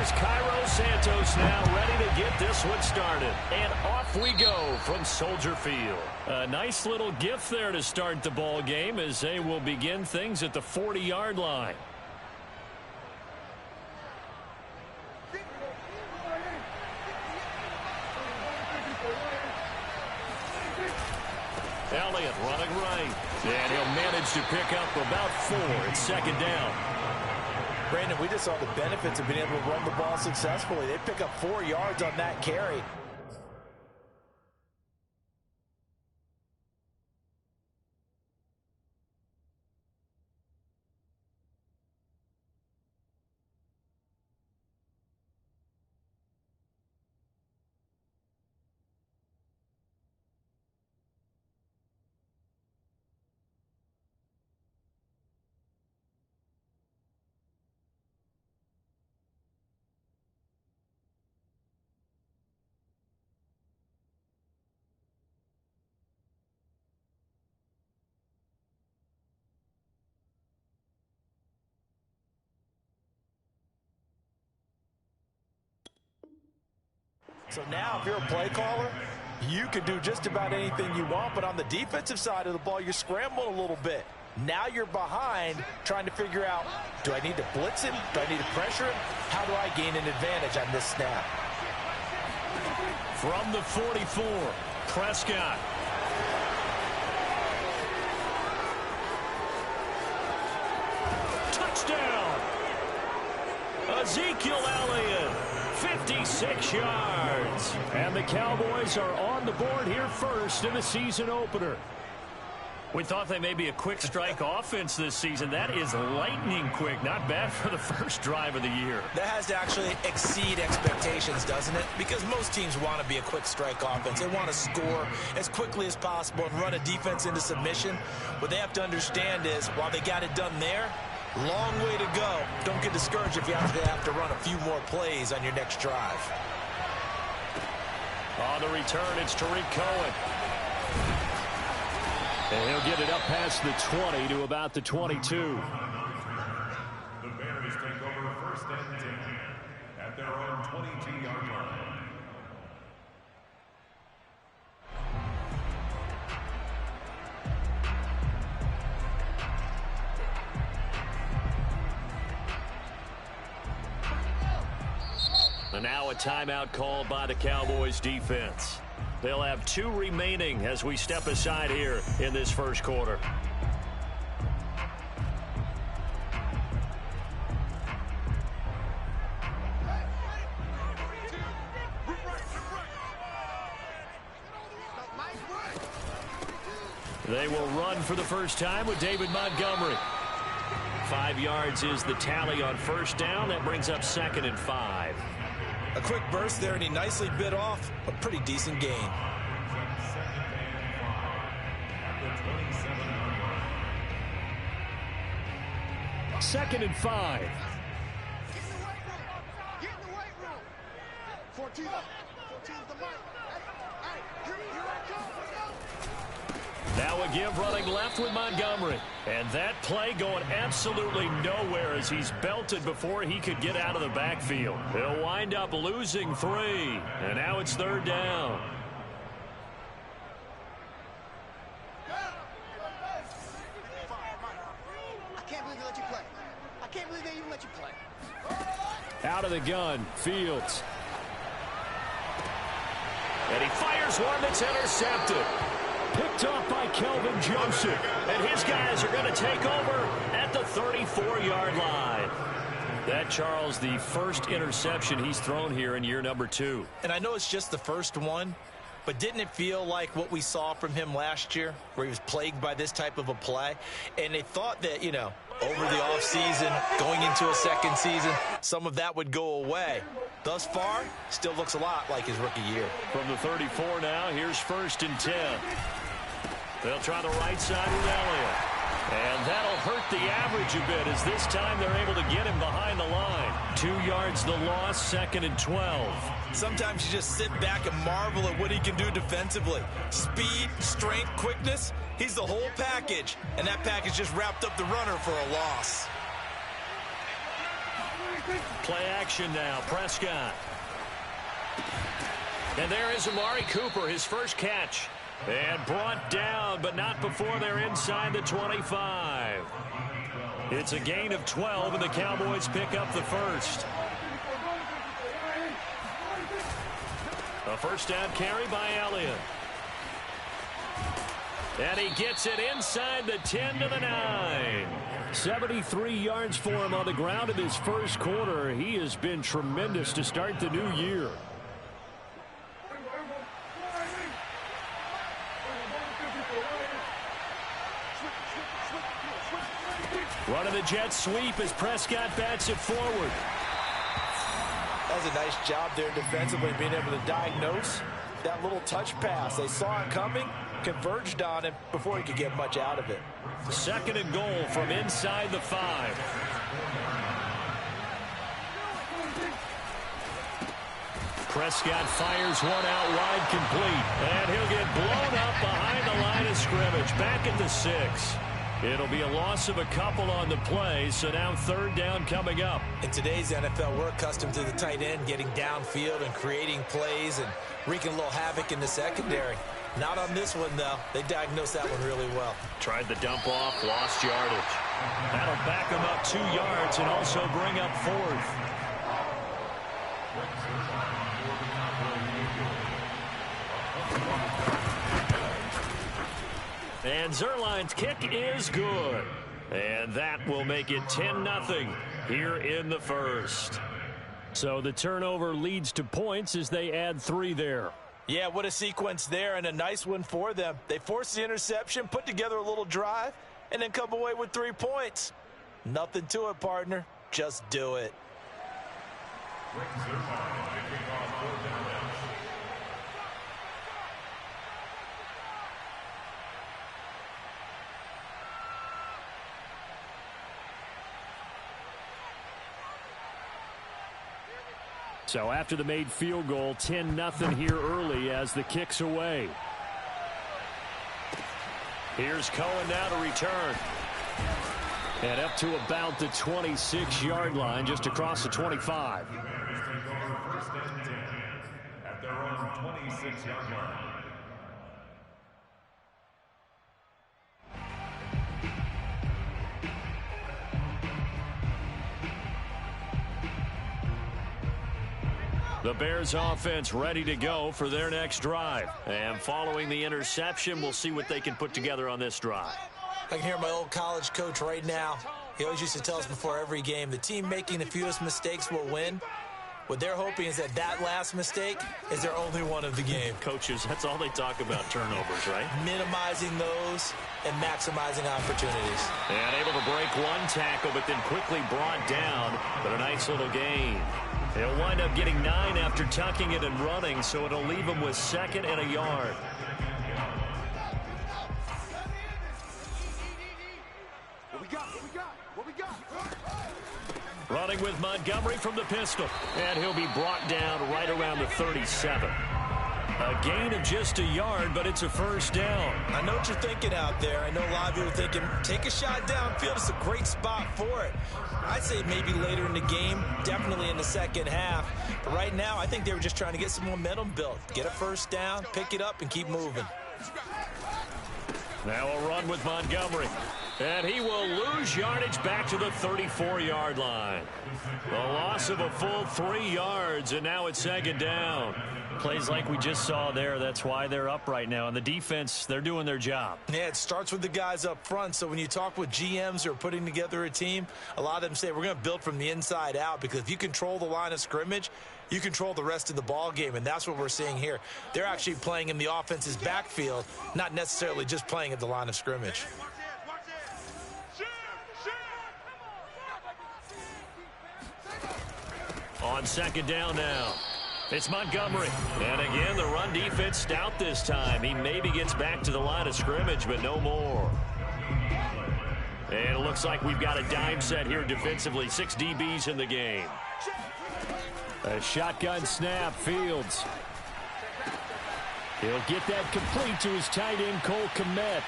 Here's Cairo Santos now ready to get this one started. And off we go from Soldier Field. A nice little gift there to start the ball game as they will begin things at the 40-yard line. Elliott running right. And he'll manage to pick up about 4. It's second down. Brandon, we just saw the benefits of being able to run the ball successfully. They pick up 4 yards on that carry. So now, if you're a play caller, you can do just about anything you want, but on the defensive side of the ball, you're scrambling a little bit. Now you're behind, trying to figure out, do I need to blitz him? Do I need to pressure him? How do I gain an advantage on this snap? From the 44, Prescott. Touchdown! Ezekiel Elliott. 56 yards. And the Cowboys are on the board here first in the season opener. We thought they may be a quick strike offense this season. That is lightning quick. Not bad for the first drive of the year. That has to actually exceed expectations, doesn't it? Because most teams want to be a quick strike offense. They want to score as quickly as possible and run a defense into submission. What they have to understand is, while they got it done there, long way to go. Don't get discouraged if you have to run a few more plays on your next drive. On the return, it's Tariq Cohen. And he'll get it up past the 20 to about the 22. The Bears take over first and 10 at their own 22-yard line. And now a timeout called by the Cowboys defense. They'll have 2 remaining as we step aside here in this first quarter. They will run for the first time with David Montgomery. 5 yards is the tally on first down. That brings up 2nd and 5. A quick burst there, and he nicely bit off a pretty decent gain. Second and 5. Get in the weight room. 14 is the mic. Hey, here I come. Now a give running left with Montgomery. And that play going absolutely nowhere as he's belted before he could get out of the backfield. He'll wind up losing 3. And now it's 3rd down. I can't believe they let you play. I can't believe they even let you play. Out of the gun, Fields. And he fires one that's intercepted. Picked off by Kelvin Joseph. And his guys are going to take over at the 34-yard line. That, Charles, the first interception he's thrown here in year number 2. And I know it's just the first one, but didn't it feel like what we saw from him last year, where he was plagued by this type of a play? And they thought that, you know, over the offseason, going into a second season, some of that would go away. Thus far, still looks a lot like his rookie year. From the 34 now, here's 1st and 10. They'll try the right side with Elliott. And that'll hurt the average a bit as this time they're able to get him behind the line. 2 yards the loss, 2nd and 12. Sometimes you just sit back and marvel at what he can do defensively. Speed, strength, quickness, he's the whole package. And that package just wrapped up the runner for a loss. Play action now. Prescott. And there is Amari Cooper, his first catch. And brought down, but not before they're inside the 25. It's a gain of 12, and the Cowboys pick up the first. A first down carry by Elliott. And he gets it inside the 10 to the 9. 73 yards for him on the ground in his first quarter. He has been tremendous to start the new year. Running the jet sweep as Prescott bats it forward. That was a nice job there defensively, being able to diagnose that little touch pass. They saw it coming, converged on him before he could get much out of it. Second and goal from inside the 5. Prescott fires one out wide, complete. And he'll get blown up behind the line of scrimmage. Back at the 6. It'll be a loss of a couple on the play, so now third down coming up. In today's NFL, we're accustomed to the tight end getting downfield and creating plays and wreaking a little havoc in the secondary. Not on this one, though. They diagnosed that one really well. Tried the dump off, lost yardage. That'll back him up 2 yards and also bring up fourth. And Zerline's kick is good. And that will make it 10-0 here in the first. So the turnover leads to points as they add 3 there. Yeah, what a sequence there, and a nice one for them. They forced the interception, put together a little drive, and then come away with 3 points. Nothing to it, partner. Just do it. So after the made field goal, 10-0 here early as the kick's away. Here's Cohen now to return. And up to about the 26-yard line, just across the 25. First and 10 at their own 26-yard line. The Bears offense ready to go for their next drive. And following the interception, we'll see what they can put together on this drive. I can hear my old college coach right now. He always used to tell us before every game, the team making the fewest mistakes will win. What they're hoping is that that last mistake is their only one of the game. Coaches, that's all they talk about, turnovers, right? Minimizing those and maximizing opportunities. And able to break one tackle, but then quickly brought down. But a nice little gain. They'll wind up getting 9 after tucking it and running, so it'll leave them with 2nd and a yard. What we got? Running with Montgomery from the pistol. And he'll be brought down right around the 37. A gain of just a yard, but it's a first down. I know what you're thinking out there. I know a lot of you are thinking, take a shot downfield. It's a great spot for it. I'd say maybe later in the game, definitely in the second half. But right now, I think they were just trying to get some momentum built. Get a first down, pick it up, and keep moving. Now a run with Montgomery. And he will lose yardage back to the 34-yard line. The loss of a full 3 yards, and now it's second down. Plays like we just saw there. That's why they're up right now. And the defense, they're doing their job. Yeah, it starts with the guys up front. So when you talk with GMs who are putting together a team, a lot of them say we're going to build from the inside out, because if you control the line of scrimmage, you control the rest of the ball game, and that's what we're seeing here. They're actually playing in the offense's backfield, not necessarily just playing at the line of scrimmage. On second down now. It's Montgomery. And again, the run defense stout this time. He maybe gets back to the line of scrimmage, but no more. And it looks like we've got a dime set here defensively. 6 DBs in the game. A shotgun snap, Fields. He'll get that complete to his tight end, Cole Kmet.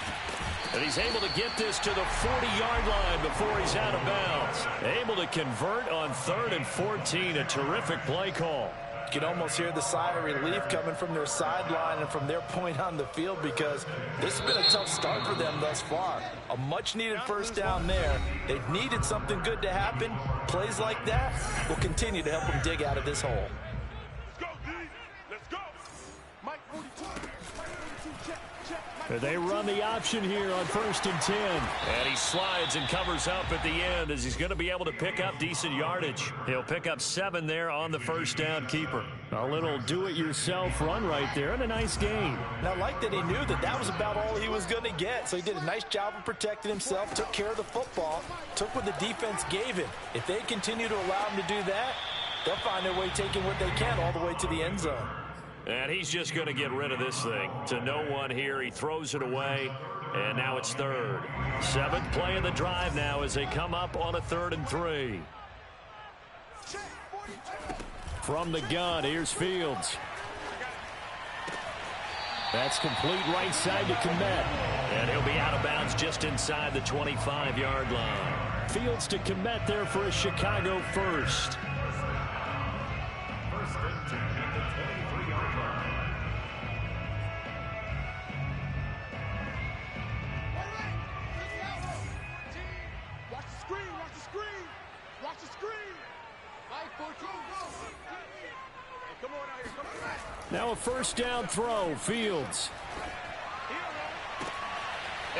And he's able to get this to the 40-yard line before he's out of bounds. Able to convert on 3rd and 14. A terrific play call. You can almost hear the sigh of relief coming from their sideline and from their point on the field, because this has been a tough start for them thus far. A much-needed first down there. They've needed something good to happen. Plays like that will continue to help them dig out of this hole. Let's go, D. Let's go. Mike 42. Mike 42. Check. They run the option here on 1st and 10. And he slides and covers up at the end as he's going to be able to pick up decent yardage. He'll pick up 7 there on the first down keeper. A little do-it-yourself run right there and a nice gain. Now, I like that he knew that that was about all he was going to get. So he did a nice job of protecting himself, took care of the football, took what the defense gave him. If they continue to allow him to do that, they'll find their way taking what they can all the way to the end zone. And he's just going to get rid of this thing. To no one here. He throws it away. And now it's 3rd. 7th play of the drive now as they come up on a 3rd and 3. From the gun, here's Fields. That's complete right side to Kmet. And he'll be out of bounds just inside the 25-yard line. Fields to Kmet there for a Chicago first. Now a first down throw, Fields.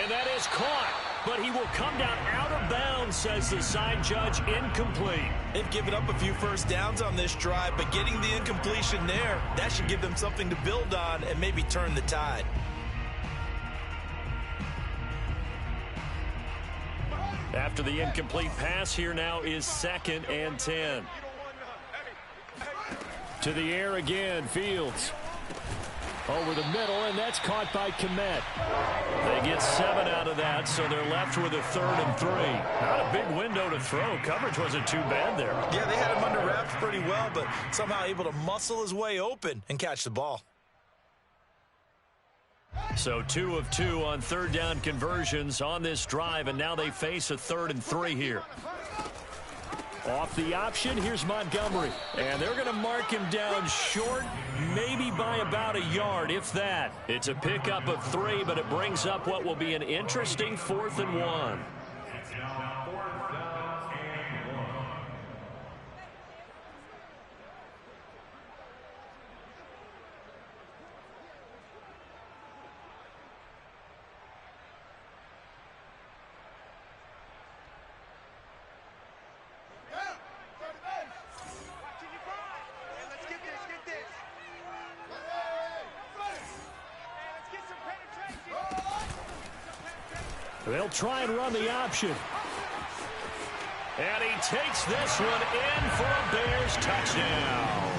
And that is caught, but he will come down out of bounds, says the side judge. Incomplete. They've given up a few first downs on this drive, but getting the incompletion there, that should give them something to build on and maybe turn the tide. After the incomplete pass, here now is 2nd and 10. To the air again, Fields. Over the middle, and that's caught by Kmet. They get 7 out of that, so they're left with a 3rd and 3. Not a big window to throw. Coverage wasn't too bad there. Yeah, they had him under wraps pretty well, but somehow able to muscle his way open and catch the ball. So 2 of 2 on 3rd down conversions on this drive, and now they face a 3rd and 3 here. Off the option, here's Montgomery. And they're going to mark him down short, maybe by about a yard, if that. It's a pickup of 3, but it brings up what will be an interesting 4th and 1. They'll try and run the option. And he takes this one in for a Bears touchdown.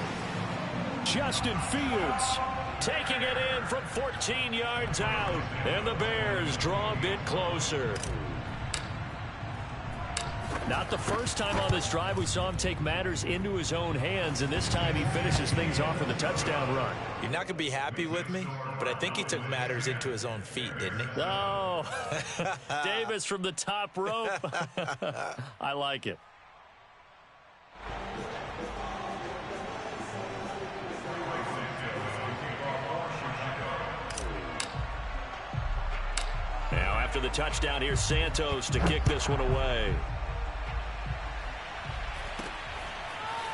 Justin Fields taking it in from 14 yards out. And the Bears draw a bit closer. Not the first time on this drive we saw him take matters into his own hands, and this time he finishes things off with a touchdown run. You're not going to be happy with me, but I think he took matters into his own feet, didn't he? Oh, Davis from the top rope. I like it. Now after the touchdown, here's Santos to kick this one away.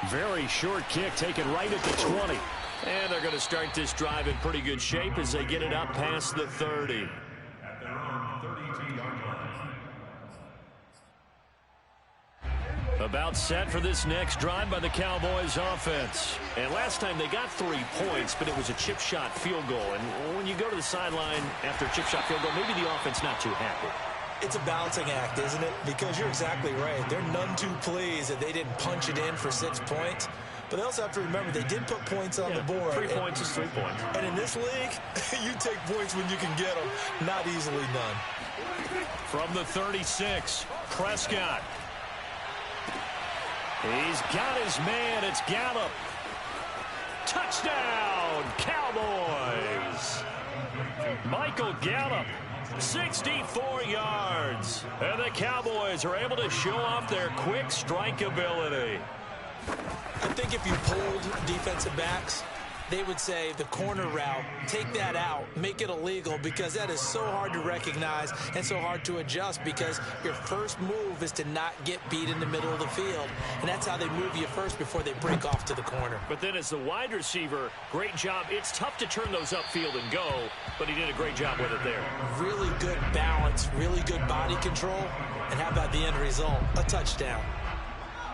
Very short kick taken right at the 20. And they're going to start this drive in pretty good shape as they get it up past the 30. At their own 32-yard line. About set for this next drive by the Cowboys offense. And last time they got 3 points, but it was a chip shot field goal. And when you go to the sideline after a chip shot field goal, maybe the offense not too happy. It's a balancing act, isn't it? Because you're exactly right. They're none too pleased that they didn't punch it in for 6 points. But they also have to remember they did put points on the board. 3 points is 3 points. And in this league, you take points when you can get them. Not easily done. From the 36, Prescott. He's got his man. It's Gallup. Touchdown, Cowboys. Michael Gallup, 64 yards. And the Cowboys are able to show off their quick strike ability. I think if you polled defensive backs, they would say the corner route, take that out, make it illegal, because that is so hard to recognize and so hard to adjust, because your first move is to not get beat in the middle of the field. And that's how they move you first before they break off to the corner. But then as the wide receiver, great job. It's tough to turn those upfield and go, but he did a great job with it there. Really good balance, really good body control. And how about the end result? A touchdown.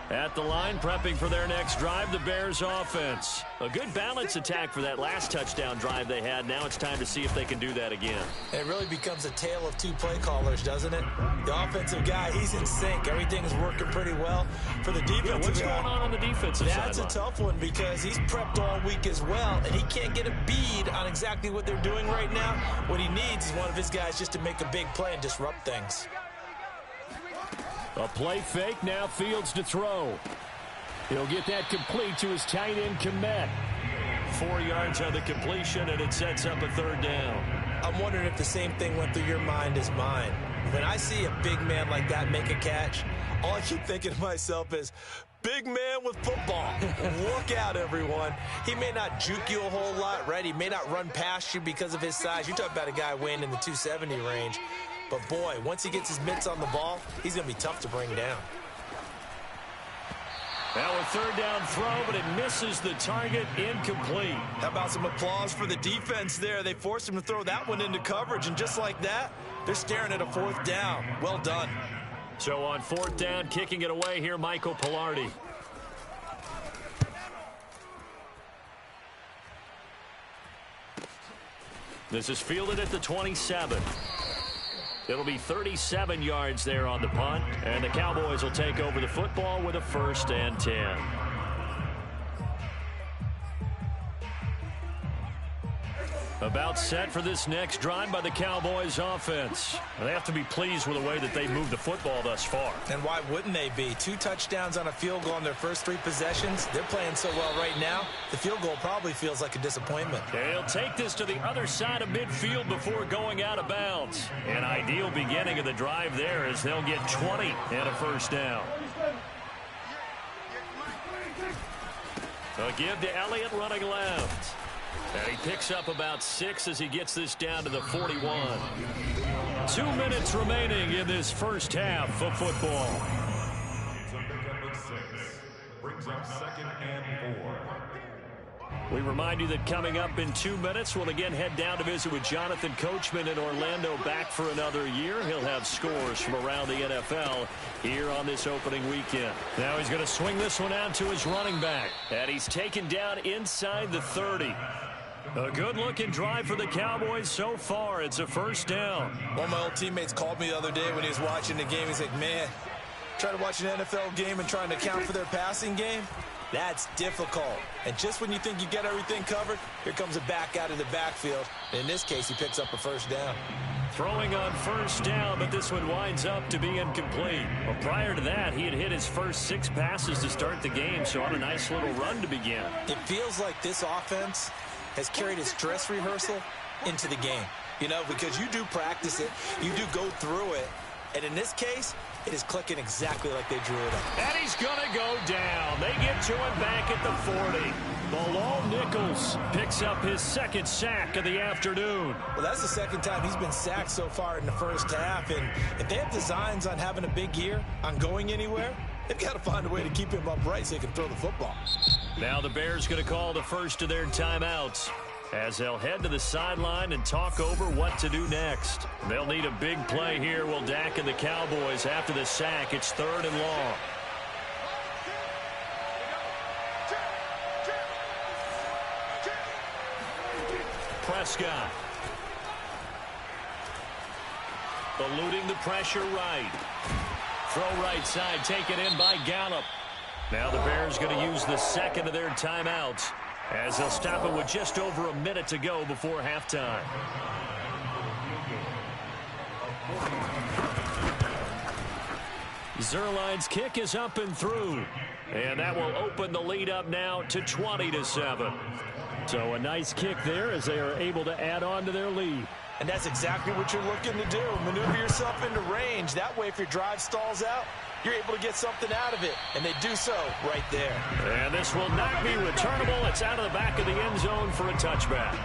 At the line, prepping for their next drive, the Bears offense. A good balance attack for that last touchdown drive they had. Now it's time to see if they can do that again. It really becomes a tale of two play callers, doesn't it? The offensive guy, he's in sync. Everything's working pretty well. For the defensive guy, what's going on the defensive side? That's a tough one, because he's prepped all week as well, and he can't get a bead on exactly what they're doing right now. What he needs is one of his guys just to make a big play and disrupt things. A play fake, now Fields to throw. He'll get that complete to his tight end, Kmet. 4 yards on the completion, and it sets up a third down. I'm wondering if the same thing went through your mind as mine. When I see a big man like that make a catch, all I keep thinking to myself is, big man with football. Look out, everyone. He may not juke you a whole lot, right? He may not run past you because of his size. You talk about a guy weighing in the 270 range. But, boy, once he gets his mitts on the ball, he's going to be tough to bring down. Now a third down throw, but it misses the target, incomplete. How about some applause for the defense there? They forced him to throw that one into coverage, and just like that, they're staring at a fourth down. Well done. So on fourth down, kicking it away here, Michael Pilardi. This is fielded at the 27. It'll be 37 yards there on the punt, and the Cowboys will take over the football with a 1st and 10. About set for this next drive by the Cowboys offense. They have to be pleased with the way that they moved the football thus far. And why wouldn't they be? 2 touchdowns on a field goal in their first 3 possessions. They're playing so well right now, the field goal probably feels like a disappointment. They'll take this to the other side of midfield before going out of bounds. An ideal beginning of the drive there, as they'll get 20 and a 1st down. A give to Elliott running left. And he picks up about 6 as he gets this down to the 41. 2 minutes remaining in this first half of football. It's a pickup of 6. Brings up 2nd and 4. We remind you that coming up in 2 minutes, we'll again head down to visit with Jonathan Coachman in Orlando, back for another year. He'll have scores from around the NFL here on this opening weekend. Now he's going to swing this one out to his running back. And he's taken down inside the 30. A good-looking drive for the Cowboys so far. It's a 1st down. One of my old teammates called me the other day when he was watching the game. He's like, man, trying to watch an NFL game and trying to account for their passing game? That's difficult. And just when you think you get everything covered, here comes a back out of the backfield. In this case, he picks up a 1st down. Throwing on 1st down, but this one winds up to be incomplete. Well, prior to that, he had hit his first 6 passes to start the game, so on a nice little run to begin. It feels like this offense has carried its dress rehearsal into the game. You know, because you do practice it, you do go through it, and in this case, it is clicking exactly like they drew it up. And he's going to go down. They get to him back at the 40. Bilal Nichols picks up his 2nd sack of the afternoon. Well, that's the 2nd time he's been sacked so far in the first half, and if they have designs on having a big year, on going anywhere, they've got to find a way to keep him upright so he can throw the football. Now the Bears going to call the first of their timeouts, as they'll head to the sideline and talk over what to do next. They'll need a big play here, will Dak and the Cowboys. After the sack, it's 3rd and long. Prescott. Eluding the pressure right. Throw right side, taken in by Gallup. Now the Bears going to use the 2nd of their timeouts, as they'll stop it with just over a minute to go before halftime. Zerline's kick is up and through, and that will open the lead up now to 20-7. So a nice kick there as they are able to add on to their lead. And that's exactly what you're looking to do. Maneuver yourself into range. That way, if your drive stalls out, you're able to get something out of it. And they do so right there. And this will not be returnable. It's out of the back of the end zone for a touchback.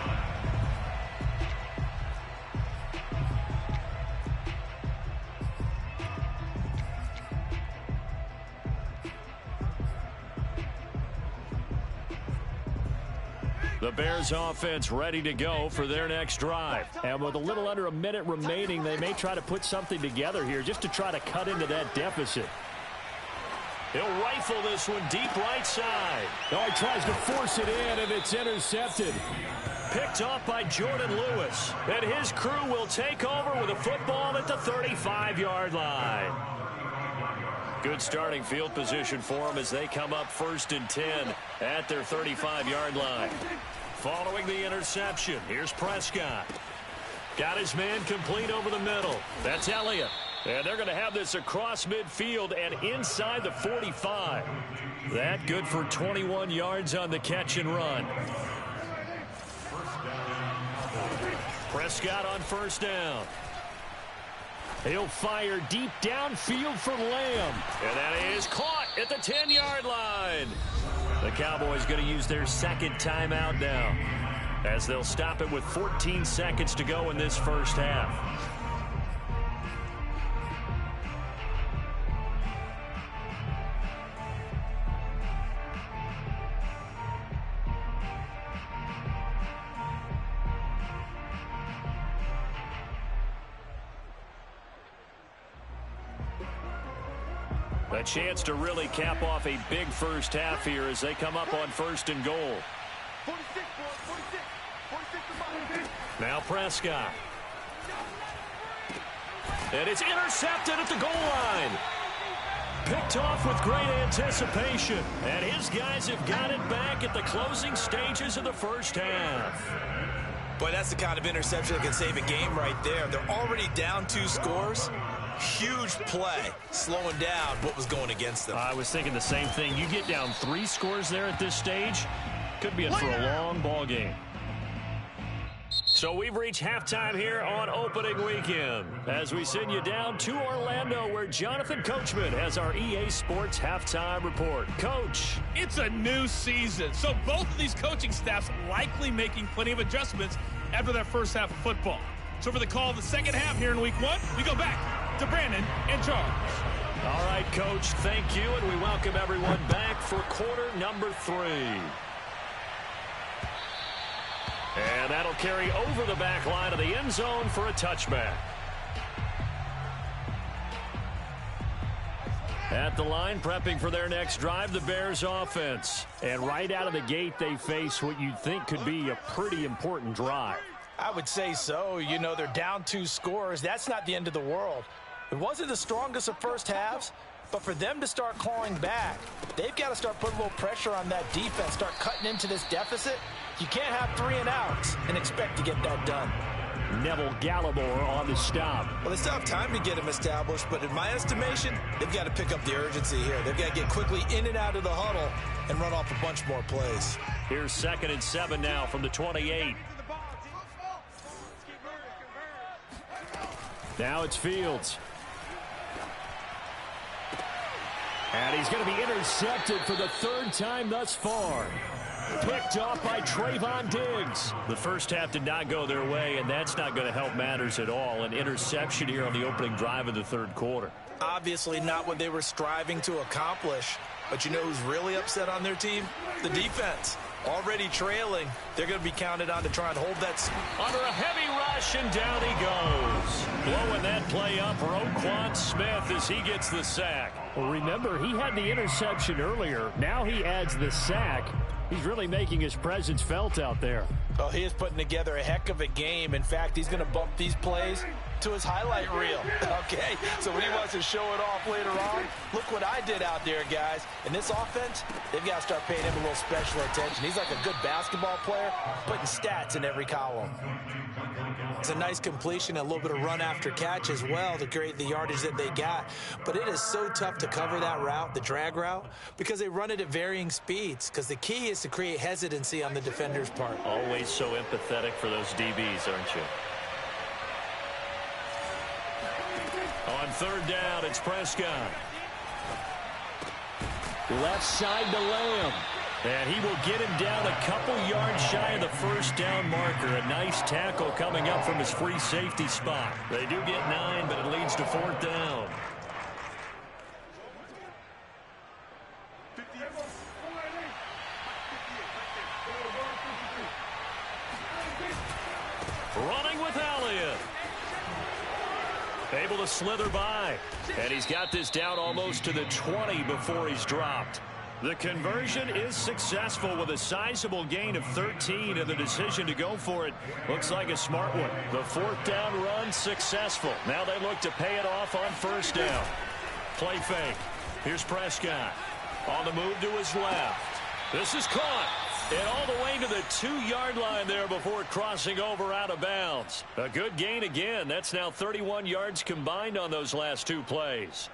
The Bears offense ready to go for their next drive. And with a little under a minute remaining, they may try to put something together here just to try to cut into that deficit. He'll rifle this one deep right side. Oh, he tries to force it in, and it's intercepted. Picked off by Jordan Lewis. And his crew will take over with a football at the 35-yard line. Good starting field position for them as they come up 1st and 10 at their 35-yard line. Following the interception, here's Prescott. Got his man complete over the middle. That's Elliott. And they're going to have this across midfield and inside the 45. That good for 21 yards on the catch and run. Prescott on 1st down. He'll fire deep downfield for Lamb. And that is caught at the 10-yard line. The Cowboys going to use their 2nd timeout now, as they'll stop it with 14 seconds to go in this first half. A chance to really cap off a big first half here as they come up on 1st and goal. 46, 46. Now Prescott. And it's intercepted at the goal line. Picked off with great anticipation. And his guys have got it back at the closing stages of the first half. Boy, that's the kind of interception that can save a game right there. They're already down 2 scores. Huge play, slowing down what was going against them. I was thinking the same thing. You get down 3 scores there at this stage, could be in for a long ball game. So we've reached halftime here on opening weekend as we send you down to Orlando, where Jonathan Coachman has our EA Sports halftime report. Coach. It's a new season, so both of these coaching staffs likely making plenty of adjustments after their first half of football. So for the call of the second half here in week 1, we go back to Brandon and Charles. All right, Coach, thank you, and we welcome everyone back for quarter number 3. And that'll carry over the back line of the end zone for a touchback. At the line, prepping for their next drive, the Bears offense. And right out of the gate, they face what you'd think could be a pretty important drive. I would say so. You know, they're down 2 scores. That's not the end of the world. It wasn't the strongest of first halves, but for them to start clawing back, they've got to start putting a little pressure on that defense, start cutting into this deficit. You can't have 3 and outs and expect to get that done. Neville Gallimore on the stop. Well, they still have time to get him established, but in my estimation, they've got to pick up the urgency here. They've got to get quickly in and out of the huddle and run off a bunch more plays. Here's 2nd and 7 now from the 28. Now it's Fields. And he's going to be intercepted for the 3rd time thus far. Picked off by Trayvon Diggs. The first half did not go their way, and that's not going to help matters at all. An interception here on the opening drive of the 3rd quarter. Obviously not what they were striving to accomplish. But you know who's really upset on their team? The defense. Already trailing. They're going to be counted on to try and hold that. Under a heavy rush, and down he goes. Blowing that play up, Roquan Smith, as he gets the sack. Well, remember, he had the interception earlier. Now he adds the sack. He's really making his presence felt out there. Oh, he is putting together a heck of a game. In fact, he's going to bump these plays to his highlight reel. Okay, so when he wants to show it off later on, look what I did out there, guys. In this offense, they've got to start paying him a little special attention. He's like a good basketball player, putting stats in every column. It's a nice completion, a little bit of run after catch as well to create the yardage that they got. But it is so tough to cover that route, the drag route, because they run it at varying speeds. Because the key is to create hesitancy on the defender's part. Always so empathetic for those DBs, aren't you? On third down, it's Prescott. Left side to Lamb. And he will get him down a couple yards shy of the first down marker. A nice tackle coming up from his free safety spot. They do get 9, but it leads to fourth down. Running with Elliott. Able to slither by. And he's got this down almost to the 20 before he's dropped. The conversion is successful with a sizable gain of 13, and the decision to go for it looks like a smart one. The fourth down run successful. Now they look to pay it off on first down. Play fake. Here's Prescott. On the move to his left. This is caught. And all the way to the 2-yard line there before crossing over out of bounds. A good gain again. That's now 31 yards combined on those last 2 plays.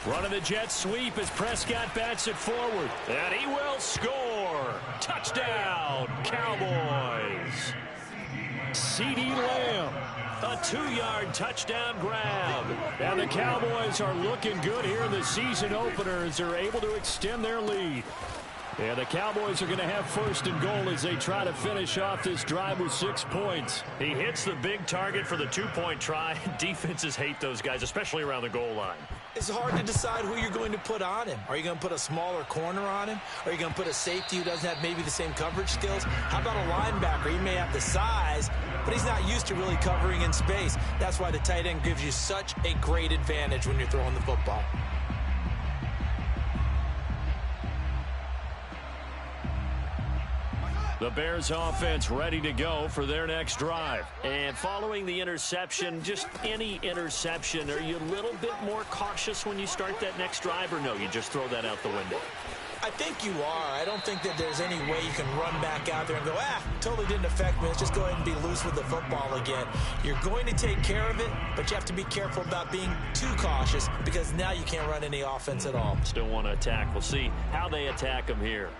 Running the jet sweep as Prescott bats it forward. And he will score. Touchdown, Cowboys. CeeDee Lamb. A 2-yard touchdown grab. And the Cowboys are looking good here in the season opener as they're able to extend their lead. And the Cowboys are going to have first and goal as they try to finish off this drive with 6 points. He hits the big target for the 2-point try. Defenses hate those guys, especially around the goal line. It's hard to decide who you're going to put on him. Are you going to put a smaller corner on him? Are you going to put a safety who doesn't have maybe the same coverage skills? How about a linebacker? He may have the size, but he's not used to really covering in space. That's why the tight end gives you such a great advantage when you're throwing the football. The Bears offense ready to go for their next drive. And following the interception, just any interception, are you a little bit more cautious when you start that next drive, or no, you just throw that out the window? I think you are. I don't think that there's any way you can run back out there and go, totally didn't affect me. Let's just go ahead and be loose with the football again. You're going to take care of it, but you have to be careful about being too cautious because now you can't run any offense at all. Still want to attack. We'll see how they attack them here.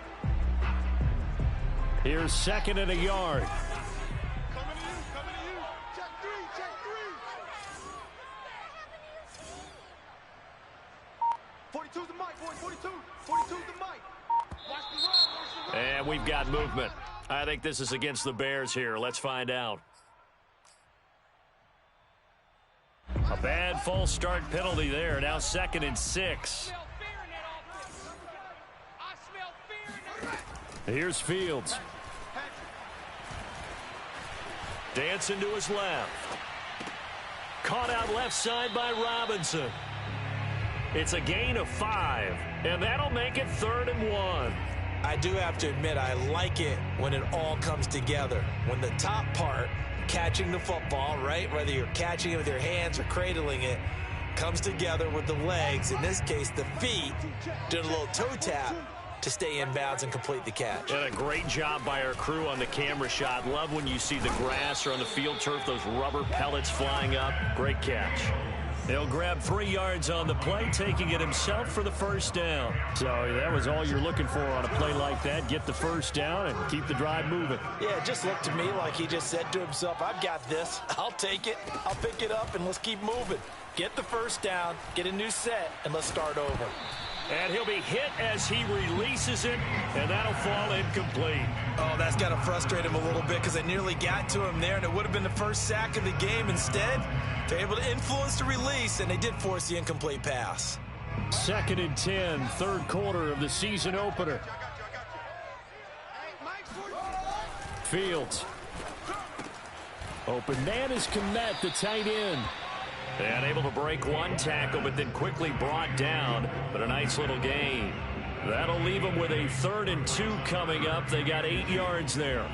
Here's 2nd and a yard. Coming to you. Check three. 42's the mic, boys. 42's the mic. Watch the run. And we've got movement. I think this is against the Bears here. Let's find out. A bad false start penalty there. Now 2nd and 6. Here's Fields. Dancing to his left. Caught out left side by Robinson. It's a gain of 5, and that'll make it 3rd and 1. I do have to admit, I like it when it all comes together. When the top part, catching the football, right, whether you're catching it with your hands or cradling it, comes together with the legs, in this case the feet, doing a little toe tap to stay in bounds and complete the catch. And a great job by our crew on the camera shot. Love when you see the grass or on the field turf, those rubber pellets flying up. Great catch. He'll grab 3 yards on the play, taking it himself for the first down. So that was all you're looking for on a play like that. Get the first down and keep the drive moving. Yeah, it just looked to me like he just said to himself, I've got this. I'll take it. I'll pick it up, and let's keep moving. Get the first down, get a new set, and let's start over. And he'll be hit as he releases it, and that'll fall incomplete. Oh, that's got to frustrate him a little bit because I nearly got to him there, and it would have been the first sack of the game. Instead, they're able to influence the release, and they did force the incomplete pass. 2nd and 10, 3rd quarter of the season opener. Fields. Open man is Kmet, the tight end. And able to break one tackle, but then quickly brought down. But a nice little gain. That'll leave them with a 3rd and 2 coming up. They got 8 yards there.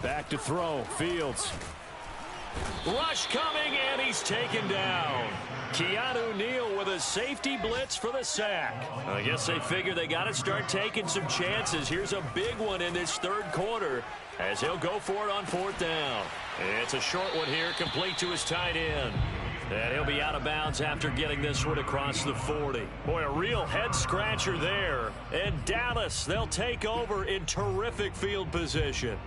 Back to throw. Fields. Rush coming, and he's taken down. Keanu Neal with a safety blitz for the sack. I guess they figure they got to start taking some chances. Here's a big one in this 3rd quarter as he'll go for it on 4th down. It's a short one here, complete to his tight end. And he'll be out of bounds after getting this one across the 40. Boy, a real head-scratcher there. And Dallas, they'll take over in terrific field position.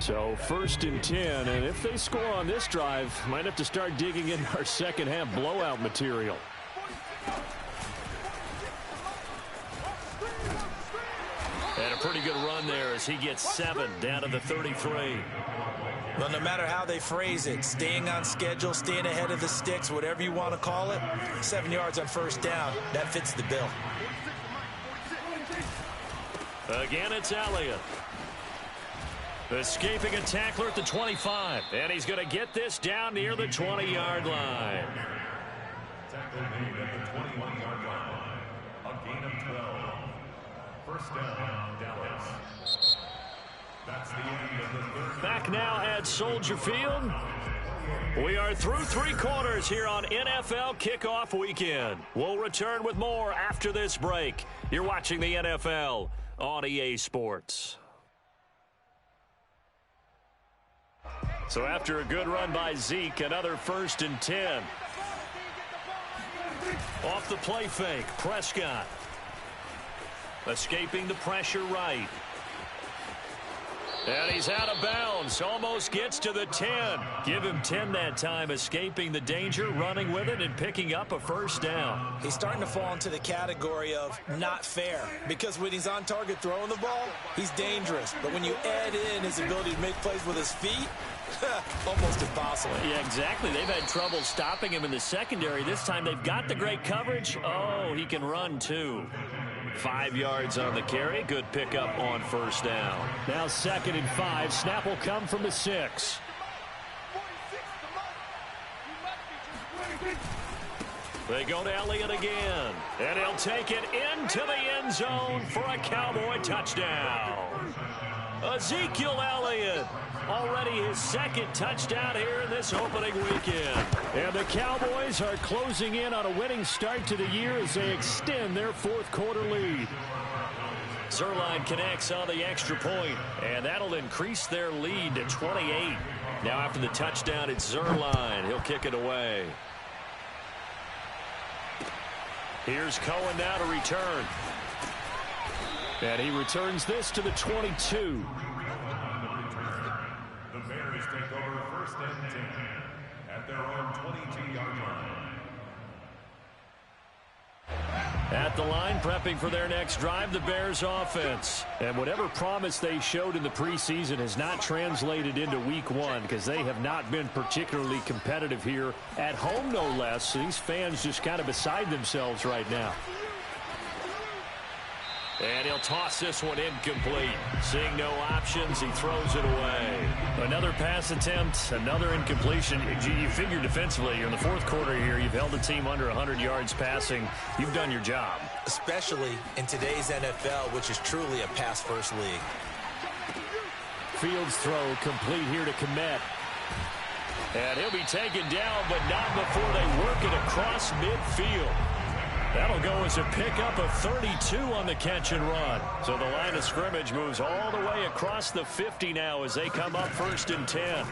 So 1st and 10, and if they score on this drive, might have to start digging in our second-half blowout material. And a pretty good run there as he gets 7 down to the 33. Well, no matter how they phrase it, staying on schedule, staying ahead of the sticks, whatever you want to call it, 7 yards on 1st down, that fits the bill. Again, it's Elliott. Escaping a tackler at the 25. And he's going to get this down near the 20-yard line. Tackle made at the 21-yard line. A gain of 12. 1st down, Dallas. That's the end of the 3rd. Back now at Soldier Field. We are through 3 quarters here on NFL Kickoff Weekend. We'll return with more after this break. You're watching the NFL on EA Sports. So after a good run by Zeke, another 1st and 10. Off the play fake, Prescott. Escaping the pressure right. And he's out of bounds. Almost gets to the 10. Give him 10 that time, escaping the danger, running with it, and picking up a 1st down. He's starting to fall into the category of not fair, because when he's on target throwing the ball, he's dangerous. But when you add in his ability to make plays with his feet, almost impossible. Yeah, exactly. They've had trouble stopping him in the secondary. This time they've got the great coverage. Oh, he can run too. 5 yards on the carry. Good pickup on 1st down. Now 2nd and 5. Snap will come from the 6. They go to Elliott again. And he'll take it into the end zone for a Cowboy touchdown. Ezekiel Elliott. Already his 2nd touchdown here in this opening weekend. And the Cowboys are closing in on a winning start to the year as they extend their 4th quarter lead. Zerline connects on the extra point, and that'll increase their lead to 28. Now after the touchdown, it's Zerline. He'll kick it away. Here's Cohen now to return. And he returns this to the 22. Take over 1st and 10 at their own 22-yard line. At the line, prepping for their next drive, the Bears offense. And whatever promise they showed in the preseason has not translated into week 1 because they have not been particularly competitive here at home, no less. These fans just kind of beside themselves right now. And he'll toss this one incomplete. Seeing no options, he throws it away. Another pass attempt, another incompletion. You figure defensively, you're in the 4th quarter here. You've held the team under 100 yards passing. You've done your job. Especially in today's NFL, which is truly a pass-first league. Fields throw complete here to Kmet. And he'll be taken down, but not before they work it across midfield. That'll go as a pickup of 32 on the catch and run. So the line of scrimmage moves all the way across the 50 now as they come up 1st and 10.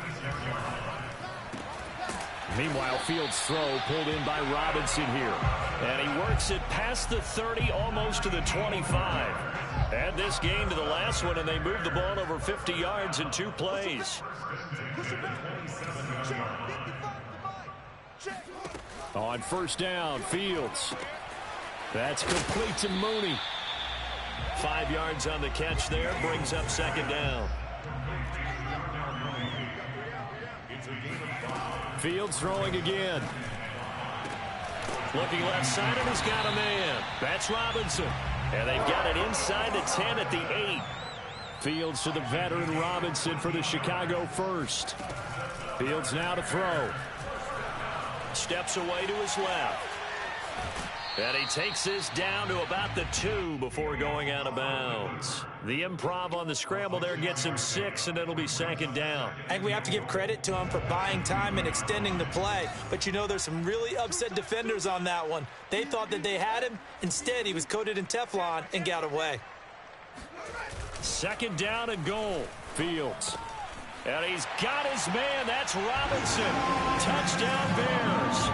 Meanwhile, Fields' throw pulled in by Robinson here. And he works it past the 30, almost to the 25. Add this game to the last one, and they move the ball over 50 yards in 2 plays. On 1st down, Fields. That's complete to Mooney. 5 yards on the catch there, brings up 2nd down. Fields throwing again. Looking left side, and he's got a man. That's Robinson. And they've got it inside the 10 at the 8. Fields to the veteran Robinson for the Chicago first. Fields now to throw. Steps away to his left. And he takes this down to about the 2 before going out of bounds. The improv on the scramble there gets him 6, and it'll be 2nd down. I think we have to give credit to him for buying time and extending the play. But, you know, there's some really upset defenders on that one. They thought that they had him. Instead, he was coated in Teflon and got away. Second down and goal. Fields. And he's got his man. That's Robinson. Touchdown Bears.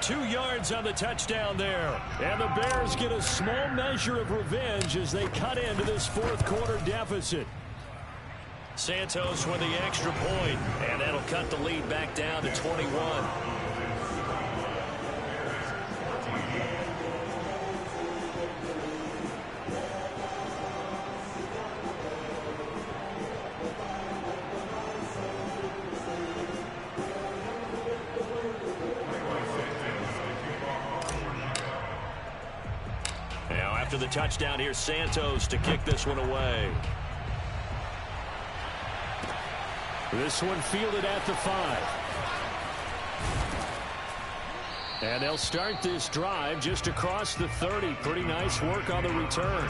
2 yards on the touchdown there. And the Bears get a small measure of revenge as they cut into this fourth quarter deficit. Santos with the extra point, and that'll cut the lead back down to 21. Now after the touchdown, here's Santos to kick this one away. This one fielded at the 5. And they'll start this drive just across the 30. Pretty nice work on the return.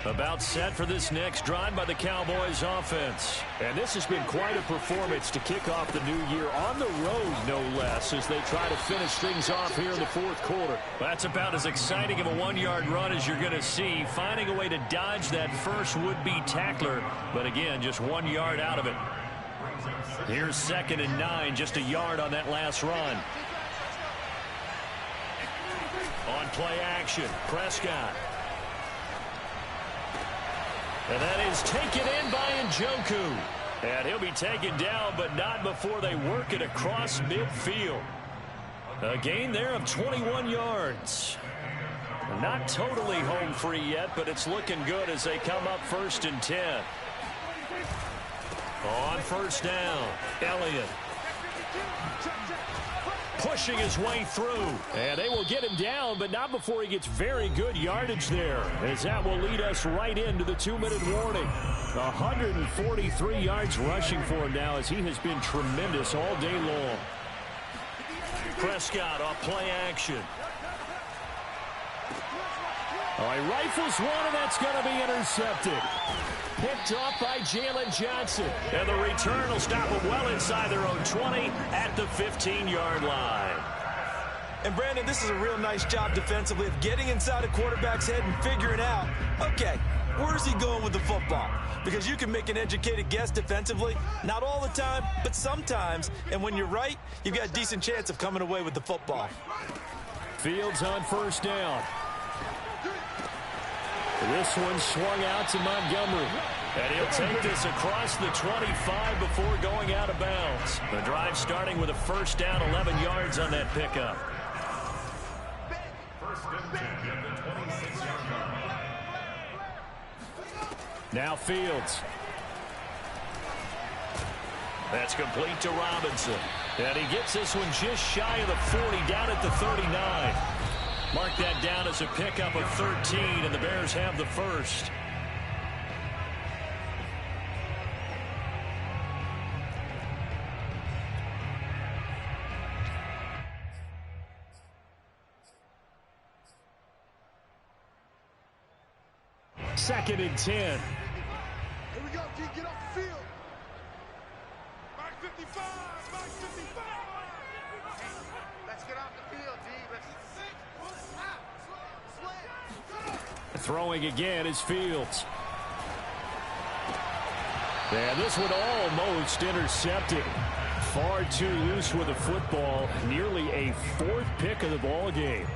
About set for this next drive by the Cowboys offense. And this has been quite a performance to kick off the new year on the road, no less, as they try to finish things off here in the fourth quarter. That's about as exciting of a 1-yard run as you're going to see, finding a way to dodge that first would-be tackler. But again, just 1 yard out of it. Here's 2nd and 9, just a yard on that last run. On play action, Prescott. And that is taken in by Njoku. And he'll be taken down, but not before they work it across midfield. A gain there of 21 yards. Not totally home free yet, but it's looking good as they come up 1st and 10. On 1st down, Elliott. Pushing his way through. And they will get him down, but not before he gets very good yardage there, as that will lead us right into the 2-minute warning. 143 yards rushing for him now, as he has been tremendous all day long. Prescott off play action. All right, rifles one, and that's going to be intercepted. Picked off by Jalen Johnson. And the return will stop them well inside their own 20 at the 15-yard line. And, Brandon, this is a real nice job defensively of getting inside a quarterback's head and figuring out, okay, where's he going with the football? Because you can make an educated guess defensively. Not all the time, but sometimes. And when you're right, you've got a decent chance of coming away with the football. Fields on 1st down. This one swung out to Montgomery. And he'll take this across the 25 before going out of bounds. The drive starting with a 1st down, 11 yards on that pickup. 1st and 10 at the 26-yard line. Now Fields. That's complete to Robinson. And he gets this one just shy of the 40, down at the 39. Mark that down as a pickup of 13, and the Bears have the first. Second and 10. Here we go, G. Get off the field. Mark 55. Mark 55. Let's get off the field, G. Let's Throwing again is Fields. And this one almost intercepted. Far too loose with the football. Nearly a 4th pick of the ball game.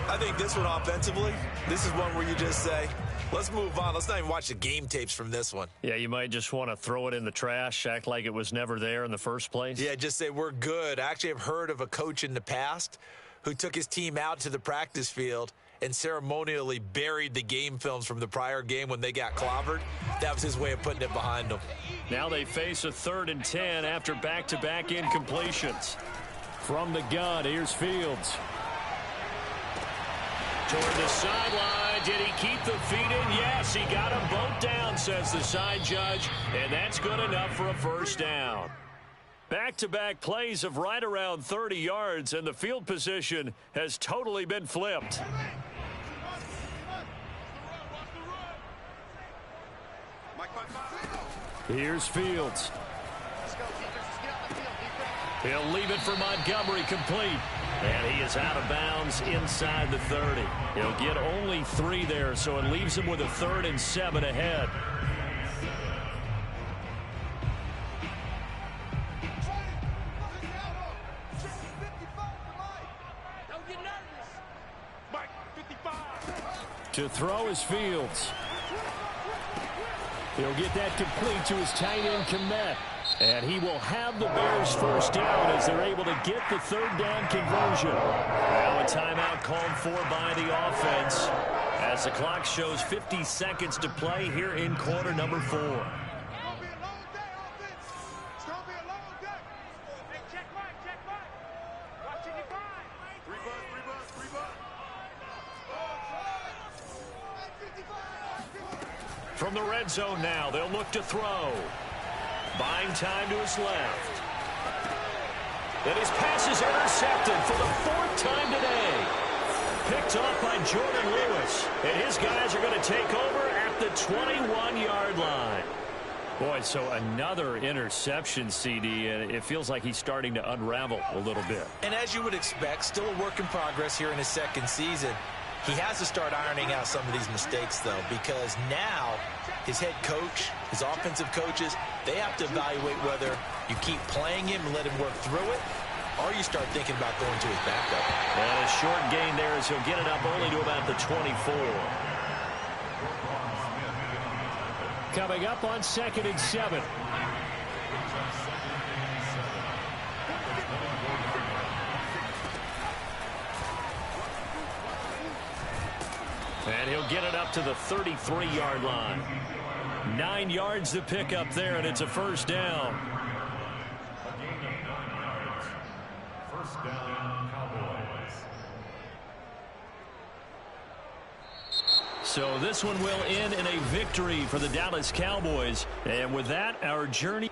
I think this one offensively, this is one where you just say, let's move on. Let's not even watch the game tapes from this one. Yeah, you might just want to throw it in the trash, act like it was never there in the first place. Yeah, just say we're good. I actually have heard of a coach in the past who took his team out to the practice field and ceremonially buried the game films from the prior game when they got clobbered. That was his way of putting it behind them. Now they face a 3rd and 10 after back-to-back incompletions. From the gun, here's Fields. Toward the sideline. Did he keep the feet in? Yes, he got them both down, says the side judge, and that's good enough for a 1st down. Back-to-back plays of right around 30 yards, and the field position has totally been flipped. Here's Fields. He'll leave it for Montgomery, complete. And he is out of bounds inside the 30. He'll get only 3 there, so it leaves him with a 3rd and 7 ahead. To throw is Fields. He'll get that complete to his tight end, Kmet. And he will have the Bears first down as they're able to get the 3rd down conversion. Now a timeout called for by the offense as the clock shows 50 seconds to play here in quarter number 4. From the red zone now, they'll look to throw. Buying time to his left. And his pass is intercepted for the 4th time today. Picked off by Jordan Lewis. And his guys are going to take over at the 21-yard line. Boy, so another interception, CD, and it feels like he's starting to unravel a little bit. And as you would expect, still a work in progress here in his 2nd season. He has to start ironing out some of these mistakes, though, because now his head coach, his offensive coaches, they have to evaluate whether you keep playing him and let him work through it, or you start thinking about going to his backup. And a short gain there as he'll get it up only to about the 24. Coming up on 2nd and 7. And he'll get it up to the 33-yard line. 9 yards to pick up there, and it's a first down. A gain of 9 yards. First down, Cowboys. So this one will end in a victory for the Dallas Cowboys. And with that, our journey...